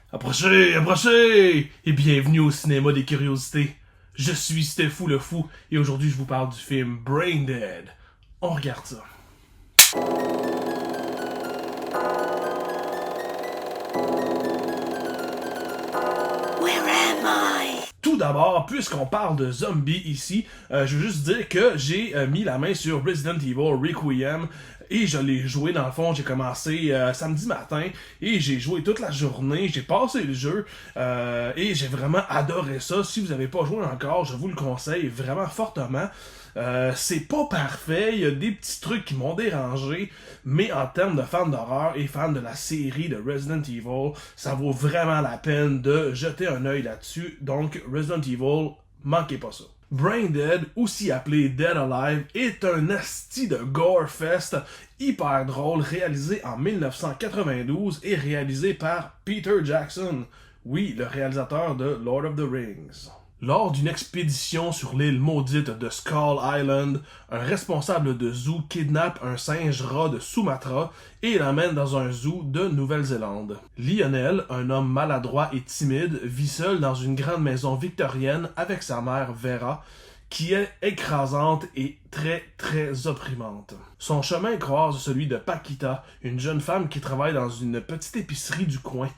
Approchez, approchez! Et bienvenue au cinéma des curiosités. Je suis Stefou le Fou et aujourd'hui je vous parle du film Brain Dead. On regarde ça. Tout d'abord, puisqu'on parle de zombies ici, je veux juste dire que j'ai mis la main sur Resident Evil Requiem et je l'ai joué dans le fond. J'ai commencé samedi matin et j'ai joué toute la journée. J'ai passé le jeu et j'ai vraiment adoré ça. Si vous n'avez pas joué encore, je vous le conseille vraiment fortement. C'est pas parfait, il y a des petits trucs qui m'ont dérangé, mais en termes de fans d'horreur et fans de la série de Resident Evil, ça vaut vraiment la peine de jeter un œil là-dessus. Donc Resident Evil, manquez pas ça. Brain Dead, aussi appelé Dead Alive, est un asti de gore fest hyper drôle réalisé en 1992 et réalisé par Peter Jackson, oui, le réalisateur de Lord of the Rings. Lors d'une expédition sur l'île maudite de Skull Island, un responsable de zoo kidnappe un singe rat de Sumatra et l'emmène dans un zoo de Nouvelle-Zélande. Lionel, un homme maladroit et timide, vit seul dans une grande maison victorienne avec sa mère Vera, qui est écrasante et très opprimante. Son chemin croise celui de Paquita, une jeune femme qui travaille dans une petite épicerie du coin.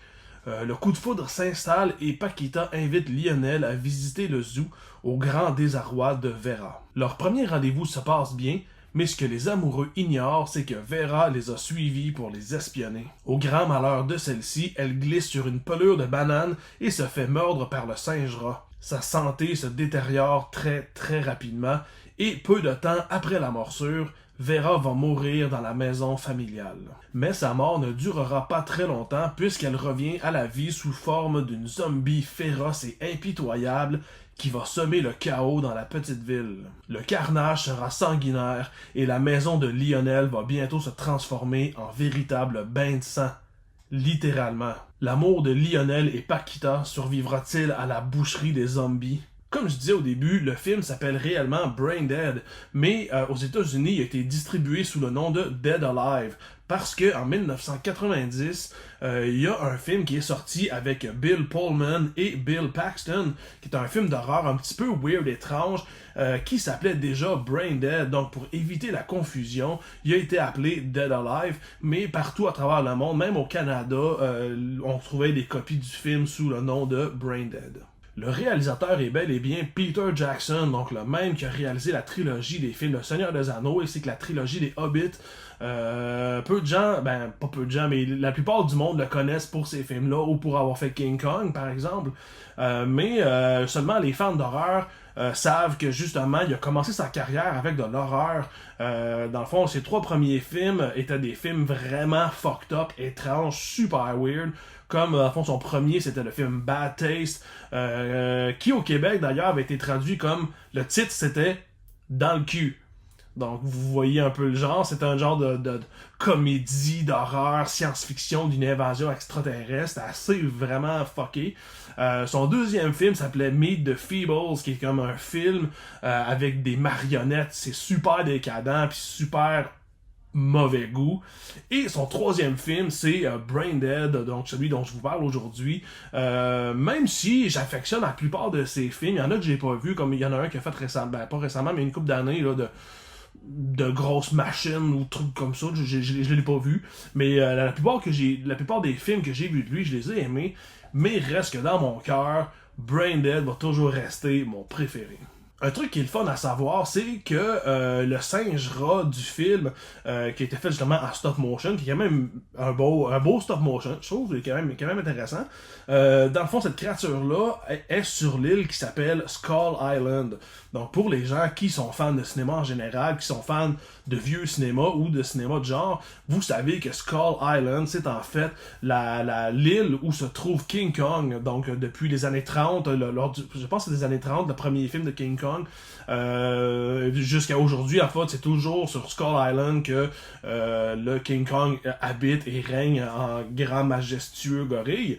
Le coup de foudre s'installe et Paquita invite Lionel à visiter le zoo au grand désarroi de Vera. Leur premier rendez-vous se passe bien, mais ce que les amoureux ignorent, c'est que Vera les a suivis pour les espionner. Au grand malheur de celle-ci, elle glisse sur une pelure de banane et se fait mordre par le singe rat. Sa santé se détériore très rapidement et peu de temps après la morsure, Vera va mourir dans la maison familiale. Mais sa mort ne durera pas très longtemps puisqu'elle revient à la vie sous forme d'une zombie féroce et impitoyable qui va semer le chaos dans la petite ville. Le carnage sera sanguinaire et la maison de Lionel va bientôt se transformer en véritable bain de sang. Littéralement. L'amour de Lionel et Paquita survivra-t-il à la boucherie des zombies? Comme je disais au début, le film s'appelle réellement Brain Dead, mais aux États-Unis, il a été distribué sous le nom de Dead Alive, parce que en 1990, il y a un film qui est sorti avec Bill Pullman et Bill Paxton, qui est un film d'horreur un petit peu weird, étrange, qui s'appelait déjà Brain Dead. Donc pour éviter la confusion, il a été appelé Dead Alive, mais partout à travers le monde, même au Canada, on trouvait des copies du film sous le nom de Brain Dead. Le réalisateur est bel et bien Peter Jackson, donc le même qui a réalisé la trilogie des films Le Seigneur des Anneaux ainsi que la trilogie des Hobbits. Peu de gens, pas peu de gens, mais la plupart du monde le connaissent pour ces films-là ou pour avoir fait King Kong, par exemple. Mais seulement les fans d'horreur savent que justement, il a commencé sa carrière avec de l'horreur. Dans le fond, ses 3 premiers films étaient des films vraiment fucked up, étranges, super weird. Comme, à fond, son premier, c'était le film Bad Taste, qui, au Québec, d'ailleurs, avait été traduit comme... Le titre, c'était « Dans le cul ». Donc, vous voyez un peu le genre. C'est un genre de comédie, d'horreur, science-fiction, d'une invasion extraterrestre, assez vraiment fucké. Son deuxième film s'appelait Meet the Feebles, qui est comme un film avec des marionnettes. C'est super décadent, puis super mauvais goût. Et son troisième film, c'est Brain Dead, donc celui dont je vous parle aujourd'hui. Même si j'affectionne la plupart de ses films, il y en a que j'ai pas vu, comme il y en a un qui a fait récemment, pas récemment, mais une couple d'années, là, de grosses machines ou trucs comme ça, je l'ai pas vu. Mais la plupart des films que j'ai vus de lui, je les ai aimés, mais il reste que dans mon cœur, Brain Dead va toujours rester mon préféré. Un truc qui est le fun à savoir, c'est que le singe rat du film, qui a été fait justement en stop motion, qui est quand même un beau stop motion, je trouve, qui est quand même intéressant. Dans le fond, cette créature-là est sur l'île qui s'appelle Skull Island. Donc pour les gens qui sont fans de cinéma en général, qui sont fans de vieux cinéma ou de cinéma de genre, vous savez que Skull Island, c'est en fait l'île où se trouve King Kong. Donc depuis les années 30, je pense que c'est des années 30, le premier film de King Kong, jusqu'à aujourd'hui, en fait, c'est toujours sur Skull Island que le King Kong habite et règne en grand majestueux gorille.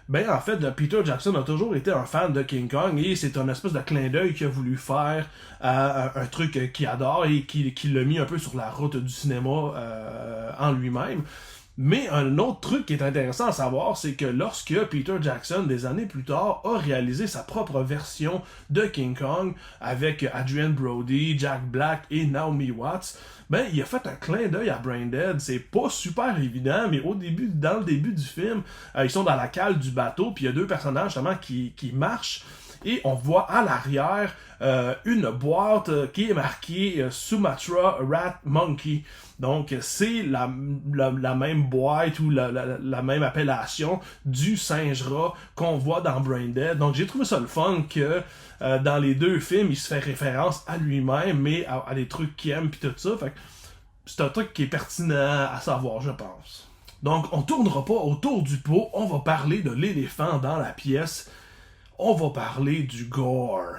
Ben en fait, Peter Jackson a toujours été un fan de King Kong et c'est un espèce de clin d'œil qu'il a voulu faire à un truc qu'il adore et qui l'a mis un peu sur la route du cinéma en lui-même. Mais un autre truc qui est intéressant à savoir, c'est que lorsque Peter Jackson, des années plus tard, a réalisé sa propre version de King Kong avec Adrian Brody, Jack Black et Naomi Watts, ben il a fait un clin d'œil à Braindead. C'est pas super évident, mais dans le début du film, ils sont dans la cale du bateau, puis il y a deux personnages justement qui marchent. Et on voit à l'arrière une boîte qui est marquée Sumatra Rat Monkey. Donc, c'est la même boîte ou la même appellation du singe-rat qu'on voit dans Braindead. Donc, j'ai trouvé ça le fun que dans les deux films, il se fait référence à lui-même, mais à des trucs qu'il aime, puis tout ça. Fait que c'est un truc qui est pertinent à savoir, je pense. Donc, on tournera pas autour du pot, on va parler de l'éléphant dans la pièce. On va parler du gore.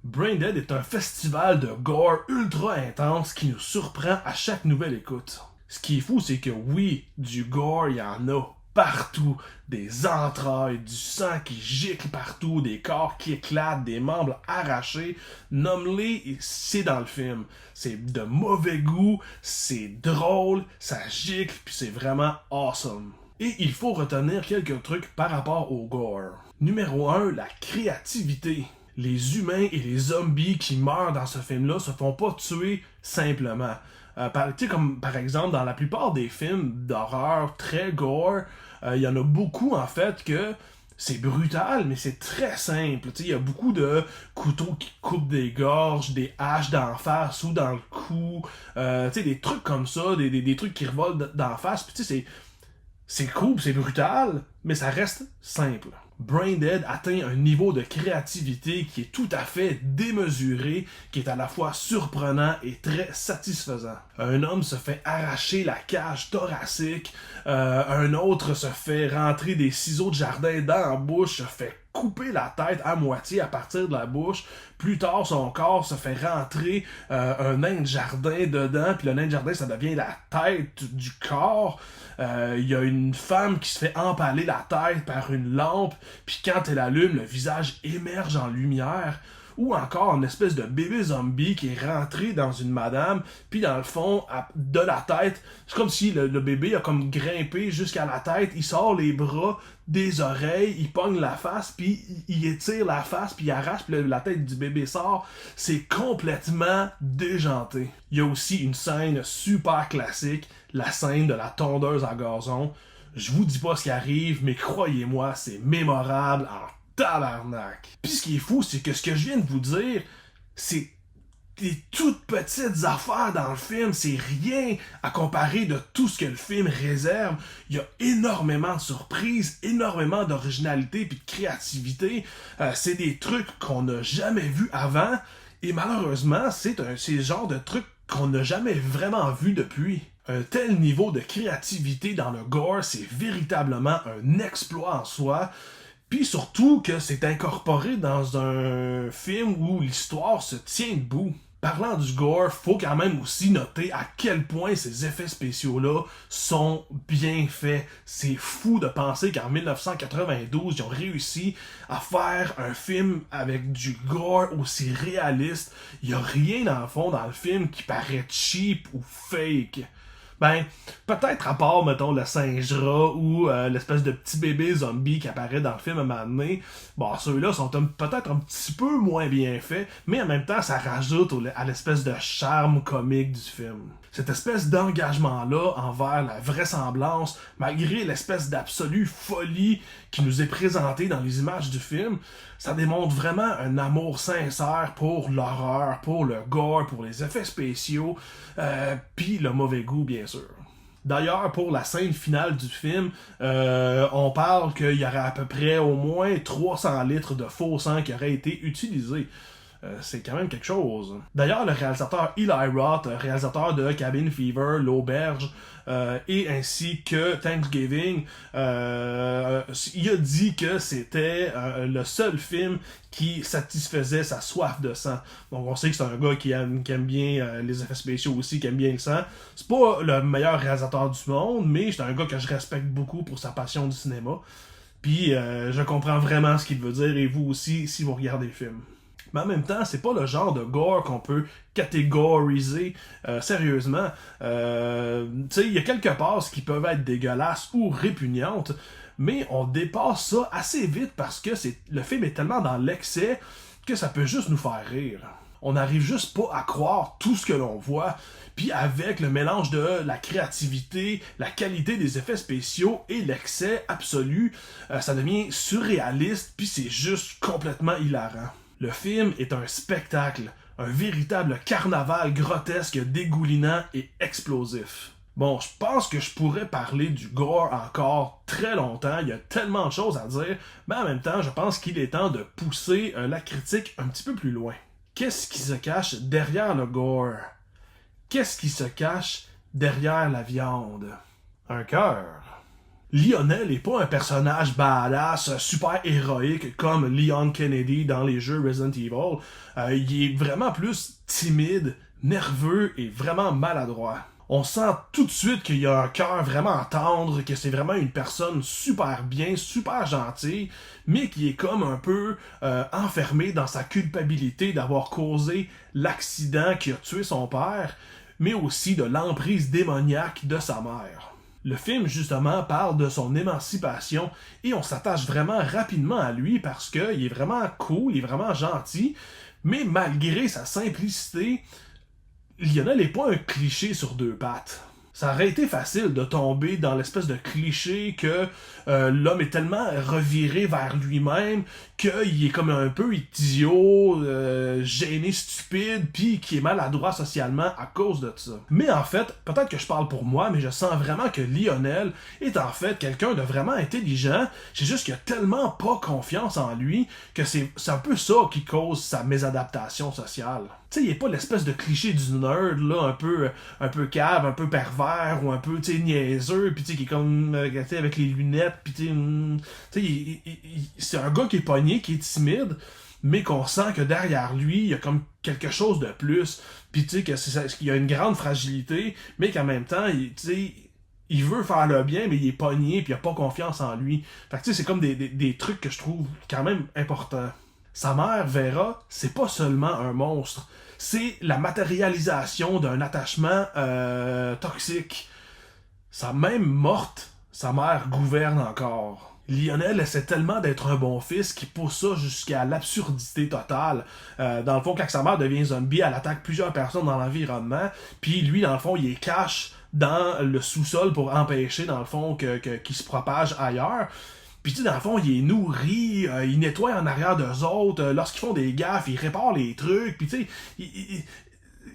Braindead est un festival de gore ultra intense qui nous surprend à chaque nouvelle écoute. Ce qui est fou, c'est que oui, du gore, il y en a partout. Des entrailles, du sang qui gicle partout, des corps qui éclatent, des membres arrachés. Nomme-les, c'est dans le film. C'est de mauvais goût, c'est drôle, ça gicle, puis c'est vraiment awesome. Et il faut retenir quelques trucs par rapport au gore. Numéro 1, la créativité. Les humains et les zombies qui meurent dans ce film-là se font pas tuer simplement. Comme par exemple dans la plupart des films d'horreur très gore, il y en a beaucoup en fait que c'est brutal, mais c'est très simple. Il y a beaucoup de couteaux qui coupent des gorges, des haches d'en face ou dans le cou, des trucs comme ça, des trucs qui revolent d'en face. Puis c'est cool, c'est brutal, mais ça reste simple. Braindead atteint un niveau de créativité qui est tout à fait démesuré, qui est à la fois surprenant et très satisfaisant. Un homme se fait arracher la cage thoracique, un autre se fait rentrer des ciseaux de jardin dans la bouche, se fait couper la tête à moitié à partir de la bouche. Plus tard, son corps se fait rentrer un nain de jardin dedans, puis le nain de jardin, ça devient la tête du corps. Il y a une femme qui se fait empaler la tête par une lampe, puis quand elle allume, le visage émerge en lumière. Ou encore une espèce de bébé zombie qui est rentré dans une madame, puis dans le fond, de la tête, c'est comme si le bébé a comme grimpé jusqu'à la tête, il sort les bras des oreilles, il pogne la face, puis il étire la face, puis il arrache, puis la tête du bébé sort. C'est complètement déjanté. Il y a aussi une scène super classique, la scène de la tondeuse à gazon. Je vous dis pas ce qui arrive, mais croyez-moi, c'est mémorable en tabarnak. Puis ce qui est fou, c'est que ce que je viens de vous dire, c'est des toutes petites affaires dans le film, c'est rien à comparer de tout ce que le film réserve. Il y a énormément de surprises, énormément d'originalité puis de créativité. C'est des trucs qu'on n'a jamais vus avant, et malheureusement, c'est le genre de trucs qu'on n'a jamais vraiment vu depuis. Un tel niveau de créativité dans le gore, c'est véritablement un exploit en soi. Puis surtout que c'est incorporé dans un film où l'histoire se tient debout. Parlant du gore, faut quand même aussi noter à quel point ces effets spéciaux-là sont bien faits. C'est fou de penser qu'en 1992, ils ont réussi à faire un film avec du gore aussi réaliste. Il n'y a rien dans le fond dans le film qui paraît cheap ou fake. Ben, peut-être à part, mettons, le singe-rat ou l'espèce de petit bébé zombie qui apparaît dans le film à un moment donné. Bon, ceux-là sont peut-être un petit peu moins bien faits, mais en même temps, ça rajoute à l'espèce de charme comique du film. Cette espèce d'engagement-là envers la vraisemblance, malgré l'espèce d'absolue folie qui nous est présentée dans les images du film, ça démontre vraiment un amour sincère pour l'horreur, pour le gore, pour les effets spéciaux, puis le mauvais goût, bien sûr. D'ailleurs, pour la scène finale du film, on parle qu'il y aurait à peu près au moins 300 litres de faux sang qui auraient été utilisés. C'est quand même quelque chose. D'ailleurs, le réalisateur Eli Roth, réalisateur de Cabin Fever, L'Auberge, et ainsi que Thanksgiving, il a dit que c'était le seul film qui satisfaisait sa soif de sang. Donc on sait que c'est un gars qui aime bien les effets spéciaux aussi, qui aime bien le sang. C'est pas le meilleur réalisateur du monde, mais c'est un gars que je respecte beaucoup pour sa passion du cinéma. Puis je comprends vraiment ce qu'il veut dire, et vous aussi, si vous regardez le film. Mais en même temps, c'est pas le genre de gore qu'on peut catégoriser sérieusement. Tu sais, il y a quelques passes qui peuvent être dégueulasses ou répugnantes, mais on dépasse ça assez vite parce que le film est tellement dans l'excès que ça peut juste nous faire rire. On n'arrive juste pas à croire tout ce que l'on voit, puis avec le mélange de la créativité, la qualité des effets spéciaux et l'excès absolu, ça devient surréaliste, puis c'est juste complètement hilarant. Le film est un spectacle, un véritable carnaval grotesque, dégoulinant et explosif. Bon, je pense que je pourrais parler du gore encore très longtemps, il y a tellement de choses à dire, mais en même temps, je pense qu'il est temps de pousser la critique un petit peu plus loin. Qu'est-ce qui se cache derrière le gore? Qu'est-ce qui se cache derrière la viande? Un cœur. Lionel est pas un personnage badass, super héroïque comme Leon Kennedy dans les jeux Resident Evil. Il est vraiment plus timide, nerveux et vraiment maladroit. On sent tout de suite qu'il y a un cœur vraiment tendre, que c'est vraiment une personne super bien, super gentille, mais qui est comme un peu enfermé dans sa culpabilité d'avoir causé l'accident qui a tué son père, mais aussi de l'emprise démoniaque de sa mère. Le film, justement, parle de son émancipation et on s'attache vraiment rapidement à lui parce qu'il est vraiment cool, il est vraiment gentil, mais malgré sa simplicité, Lionel n'est pas un cliché sur deux pattes. Ça aurait été facile de tomber dans l'espèce de cliché que l'homme est tellement reviré vers lui-même qu'il est comme un peu idiot, gêné, stupide, puis qui est maladroit socialement à cause de ça. Mais en fait, peut-être que je parle pour moi, mais je sens vraiment que Lionel est en fait quelqu'un de vraiment intelligent. C'est juste qu'il a tellement pas confiance en lui que c'est un peu ça qui cause sa mésadaptation sociale. Tu sais, il est pas l'espèce de cliché du nerd, là, un peu cave, un peu pervers, ou un peu, tu sais, niaiseux, pis tu sais, qui est comme, tu sais, avec les lunettes, pis tu sais, c'est un gars qui est pogné, qui est timide, mais qu'on sent que derrière lui, il y a comme quelque chose de plus, pis tu sais, qu'il y a une grande fragilité, mais qu'en même temps, tu sais, il veut faire le bien, mais il est pogné, pis il a pas confiance en lui. Fait que tu sais, c'est comme des trucs que je trouve quand même importants. Sa mère, Vera, c'est pas seulement un monstre, c'est la matérialisation d'un attachement toxique. Sa même morte, sa mère gouverne encore. Lionel essaie tellement d'être un bon fils qu'il pousse ça jusqu'à l'absurdité totale. Dans le fond, quand sa mère devient zombie, elle attaque plusieurs personnes dans l'environnement, puis lui, dans le fond, il les cache dans le sous-sol pour empêcher, dans le fond, qu'il se propage ailleurs. Puis tu sais, dans le fond, il est nourri, il nettoie en arrière d'eux autres, lorsqu'ils font des gaffes, il répare les trucs, puis tu sais,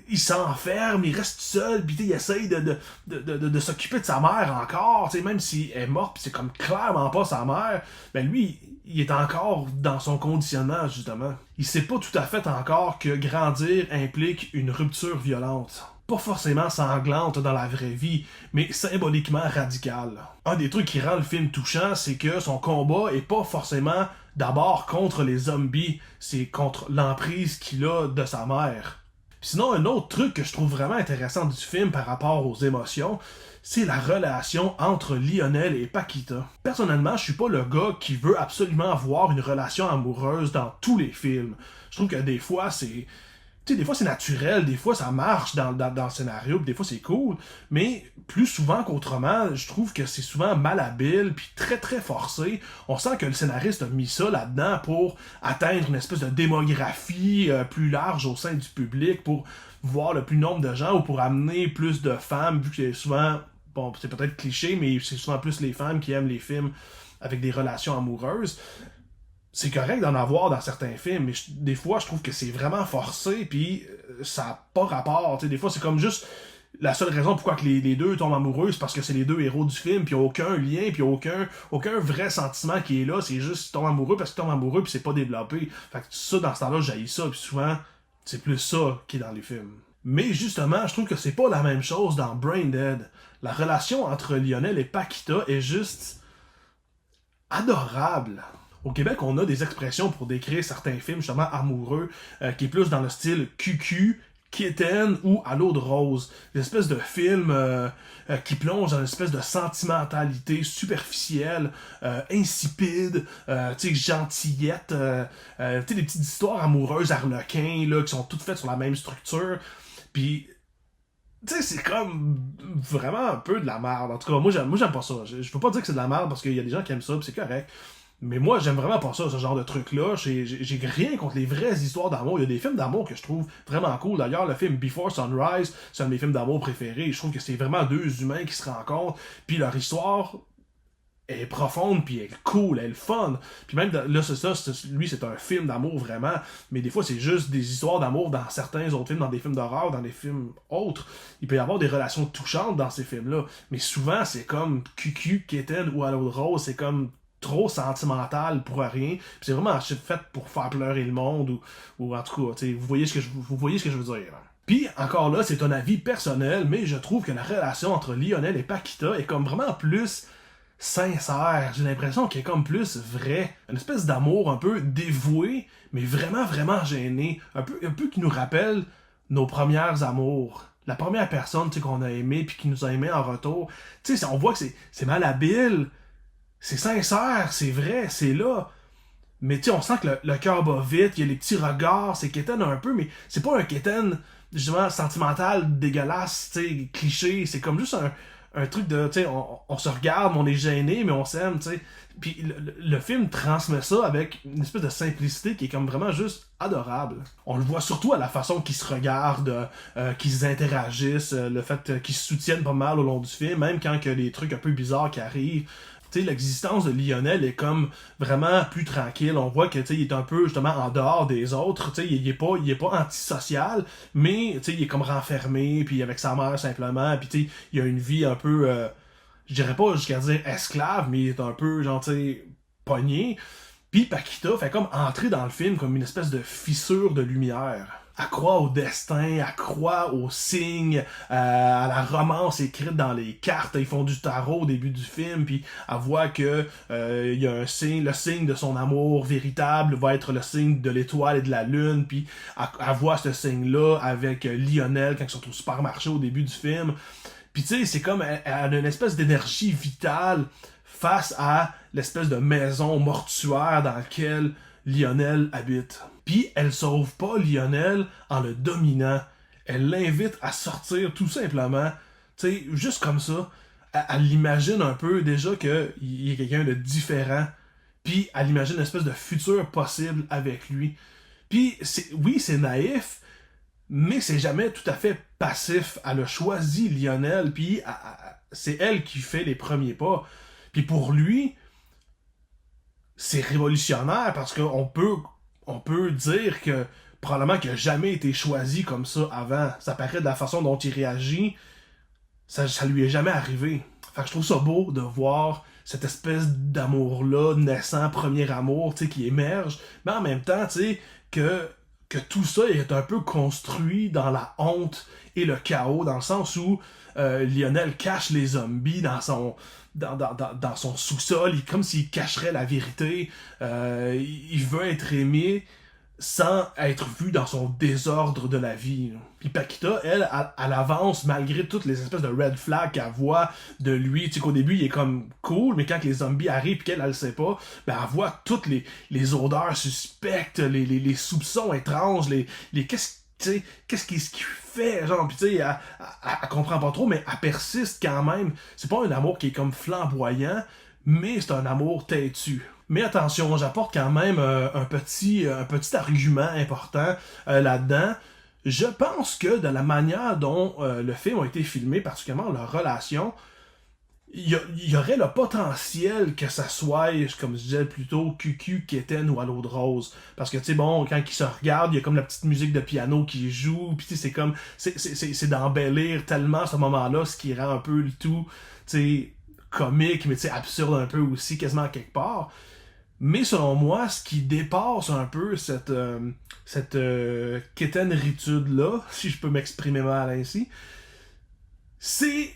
il s'enferme, il reste seul, puis il essaye de s'occuper de sa mère encore, tu sais, même si elle est morte, puis c'est comme clairement pas sa mère, ben lui, il est encore dans son conditionnement, justement. Il sait pas tout à fait encore que grandir implique une rupture violente. Pas forcément sanglante dans la vraie vie, mais symboliquement radicale. Un des trucs qui rend le film touchant, c'est que son combat est pas forcément d'abord contre les zombies, c'est contre l'emprise qu'il a de sa mère. Sinon, un autre truc que je trouve vraiment intéressant du film par rapport aux émotions, c'est la relation entre Lionel et Paquita. Personnellement, je suis pas le gars qui veut absolument avoir une relation amoureuse dans tous les films. Je trouve que des fois, c'est... Tu sais, des fois c'est naturel, des fois ça marche dans le scénario, puis des fois c'est cool, mais plus souvent qu'autrement, je trouve que c'est souvent malhabile, puis très très forcé. On sent que le scénariste a mis ça là-dedans pour atteindre une espèce de démographie plus large au sein du public, pour voir le plus nombre de gens, ou pour amener plus de femmes, vu que c'est souvent, bon c'est peut-être cliché, mais c'est souvent plus les femmes qui aiment les films avec des relations amoureuses. C'est correct d'en avoir dans certains films, mais des fois, je trouve que c'est vraiment forcé, puis ça n'a pas rapport. T'sais, des fois, c'est comme juste la seule raison pourquoi que les deux tombent amoureux, c'est parce que c'est les deux héros du film, puis il n'y a aucun lien, puis aucun vrai sentiment qui est là. C'est juste qu'ils tombent amoureux parce qu'ils tombent amoureux, puis c'est pas développé. Fait que ça, dans ce temps-là, j'haïs ça, puis souvent, c'est plus ça qui est dans les films. Mais justement, je trouve que c'est pas la même chose dans Brain Dead. La relation entre Lionel et Paquita est juste adorable. Au Québec, on a des expressions pour décrire certains films justement amoureux, qui est plus dans le style cucu, Kitten ou À l'eau de rose. Une espèce de film qui plonge dans une espèce de sentimentalité superficielle, insipide, gentillette, des petites histoires amoureuses arlequins là, qui sont toutes faites sur la même structure. Puis tu sais, c'est comme vraiment un peu de la merde. En tout cas, moi j'aime pas ça. Je veux pas dire que c'est de la merde parce qu'il y a des gens qui aiment ça, pis c'est correct. Mais moi, j'aime vraiment pas ça, ce genre de truc-là. J'ai rien contre les vraies histoires d'amour. Il y a des films d'amour que je trouve vraiment cool. D'ailleurs, le film Before Sunrise, c'est un de mes films d'amour préférés. Je trouve que c'est vraiment deux humains qui se rencontrent, puis leur histoire est profonde, puis elle est cool, elle est fun. Puis même, là, c'est ça, lui, c'est un film d'amour vraiment, mais des fois, c'est juste des histoires d'amour dans certains autres films, dans des films d'horreur, dans des films autres. Il peut y avoir des relations touchantes dans ces films-là, mais souvent, c'est comme QQ, Kitten ou À l'eau de rose, c'est comme trop sentimental pour rien. Puis c'est vraiment fait pour faire pleurer le monde, ou en tout cas, vous voyez ce que je veux dire. Puis, encore là, c'est un avis personnel, mais je trouve que la relation entre Lionel et Paquita est comme vraiment plus sincère. J'ai l'impression qu'elle est comme plus vraie. Une espèce d'amour un peu dévoué, mais vraiment, vraiment gêné. Un peu qui nous rappelle nos premières amours. La première personne qu'on a aimée puis qui nous a aimé en retour. Tu sais, on voit que c'est malhabile, c'est sincère, c'est vrai, c'est là. Mais tu sais, on sent que le cœur bat vite, il y a les petits regards, c'est quétaine un peu, mais c'est pas un quétaine, justement, sentimental, dégueulasse, tu sais, cliché. C'est comme juste un truc de, tu sais, on se regarde, on est gêné, mais on s'aime, tu sais. Puis le film transmet ça avec une espèce de simplicité qui est comme vraiment juste adorable. On le voit surtout à la façon qu'ils se regardent, qu'ils interagissent, le fait qu'ils se soutiennent pas mal au long du film, même quand il y a des trucs un peu bizarres qui arrivent. Tu sais, l'existence de Lionel est comme vraiment plus tranquille. On voit que il est un peu justement en dehors des autres. Tu sais, il est pas antisocial, mais il est comme renfermé, puis avec sa mère simplement. Puis il a une vie un peu, je dirais pas jusqu'à dire esclave, mais il est un peu genre pogné. Puis Paquita fait comme entrer dans le film comme une espèce de fissure de lumière. Elle croit au destin, elle croit aux signes, à la romance écrite dans les cartes. Ils font du tarot au début du film, puis elle voit que il y a un signe, le signe de son amour véritable va être le signe de l'étoile et de la lune, puis elle voit ce signe-là avec Lionel quand ils sont au supermarché au début du film. Puis tu sais, c'est comme elle a une espèce d'énergie vitale face à l'espèce de maison mortuaire dans laquelle Lionel habite. Puis elle sauve pas Lionel en le dominant. Elle l'invite à sortir tout simplement, tu sais, juste comme ça. Elle l'imagine un peu déjà qu'il y a quelqu'un de différent. Puis elle imagine une espèce de futur possible avec lui. Puis oui, c'est naïf, mais c'est jamais tout à fait passif. Elle a choisi Lionel, puis c'est elle qui fait les premiers pas. Puis pour lui, c'est révolutionnaire parce qu'on peut dire que probablement qu'il n'a jamais été choisi comme ça avant. Ça paraît de la façon dont il réagit, ça lui est jamais arrivé. Fait que je trouve ça beau de voir cette espèce d'amour-là naissant, premier amour, qui émerge, mais en même temps, que tout ça est un peu construit dans la honte et le chaos, dans le sens où Lionel cache les zombies dans son sous-sol, comme s'il cacherait la vérité. Il veut être aimé sans être vu dans son désordre de la vie. Puis Paquita, elle avance malgré toutes les espèces de red flags qu'elle voit de lui. Tu sais qu'au début, il est comme cool, mais quand les zombies arrivent et qu'elle le sait pas, ben elle voit toutes les odeurs suspectes, les soupçons étranges, qu'est-ce qu'il fait, genre, pis tu sais, elle comprend pas trop, mais elle persiste quand même. C'est pas un amour qui est comme flamboyant, mais c'est un amour têtu. Mais attention, j'apporte quand même un petit argument important là-dedans. Je pense que de la manière dont le film a été filmé, particulièrement leur relation, il y aurait le potentiel que ça soit, comme je disais plutôt, QQ, Kitten ou À l'eau de rose. Parce que, tu sais, bon, quand ils se regardent, il y a comme la petite musique de piano qui joue, pis tu sais, c'est comme, c'est d'embellir tellement ce moment-là, ce qui rend un peu le tout, tu sais, comique, mais tu sais, absurde un peu aussi, quasiment quelque part. Mais selon moi, ce qui dépasse un peu cette quétaineritude-là, si je peux m'exprimer mal ainsi, c'est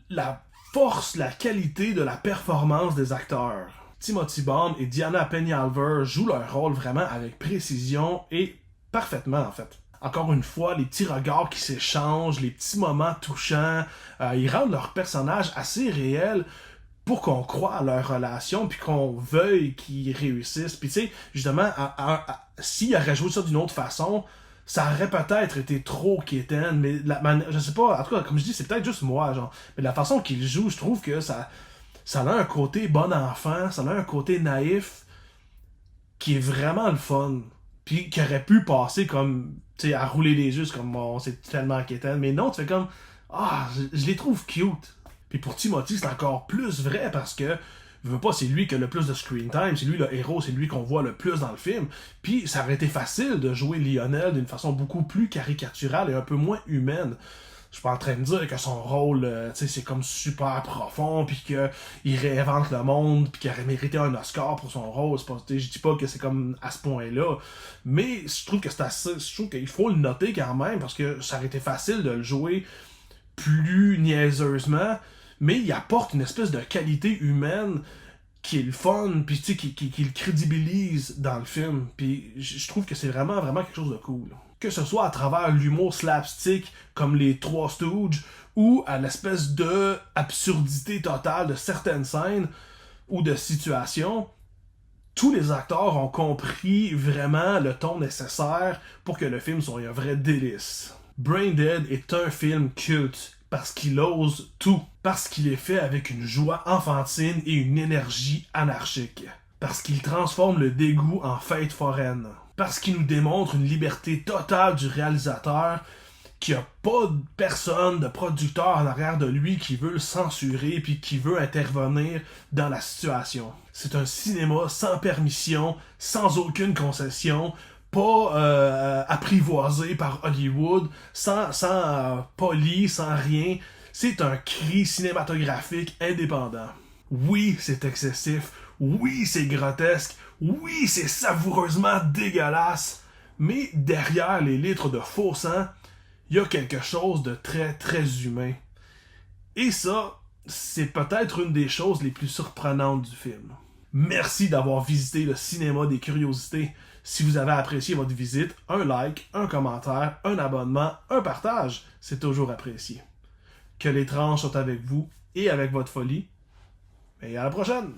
la force, la qualité de la performance des acteurs. Timothy Baum et Diana Peñalver jouent leur rôle vraiment avec précision et parfaitement, en fait. encore une fois, les petits regards qui s'échangent, les petits moments touchants, ils rendent leur personnage assez réel pour qu'on croie à leur relation, puis qu'on veuille qu'ils réussissent. Puis tu sais, justement, s'ils auraient joué ça d'une autre façon, ça aurait peut-être été trop quétaine, mais je sais pas, en tout cas, comme je dis, c'est peut-être juste moi, genre. Mais la façon qu'ils jouent, je trouve que ça a un côté bon enfant, ça a un côté naïf, qui est vraiment le fun. Puis qui aurait pu passer comme, tu sais, à rouler les yeux, comme, bon, c'est tellement quétaine. Mais non, tu fais comme, je les trouve cute. Puis pour Timothy, c'est encore plus vrai parce que, je veux pas, c'est lui qui a le plus de screen time, c'est lui le héros, c'est lui qu'on voit le plus dans le film. Puis ça aurait été facile de jouer Lionel d'une façon beaucoup plus caricaturale et un peu moins humaine. Je suis pas en train de dire que son rôle, tu sais, c'est comme super profond, puis qu'il réinvente le monde, puis qu'il aurait mérité un Oscar pour son rôle. C'est pas, je dis pas que c'est comme à ce point-là, mais je trouve que c'est assez, je trouve qu'il faut le noter quand même, parce que ça aurait été facile de le jouer plus niaiseusement, mais il apporte une espèce de qualité humaine qui est le fun, puis tu sais, qui le crédibilise dans le film. Puis je trouve que c'est vraiment, vraiment quelque chose de cool. Que ce soit à travers l'humour slapstick, comme les Trois Stooges, ou à l'espèce de absurdité totale de certaines scènes ou de situations, tous les acteurs ont compris vraiment le ton nécessaire pour que le film soit un vrai délice. Brain Dead est un film culte parce qu'il ose tout, parce qu'il est fait avec une joie enfantine et une énergie anarchique, parce qu'il transforme le dégoût en fête foraine, parce qu'il nous démontre une liberté totale du réalisateur, qu'il n'y a pas de personne, de producteur en arrière de lui qui veut le censurer puis qui veut intervenir dans la situation. C'est un cinéma sans permission, sans aucune concession, pas apprivoisé par Hollywood, sans poli, sans rien. C'est un cri cinématographique indépendant. Oui, c'est excessif. Oui, c'est grotesque. Oui, c'est savoureusement dégueulasse. Mais derrière les litres de faux sang, il y a quelque chose de très, très humain. Et ça, c'est peut-être une des choses les plus surprenantes du film. Merci d'avoir visité le cinéma des curiosités. Si vous avez apprécié votre visite, un like, un commentaire, un abonnement, un partage, c'est toujours apprécié. Que l'étrange soit avec vous et avec votre folie. Et à la prochaine!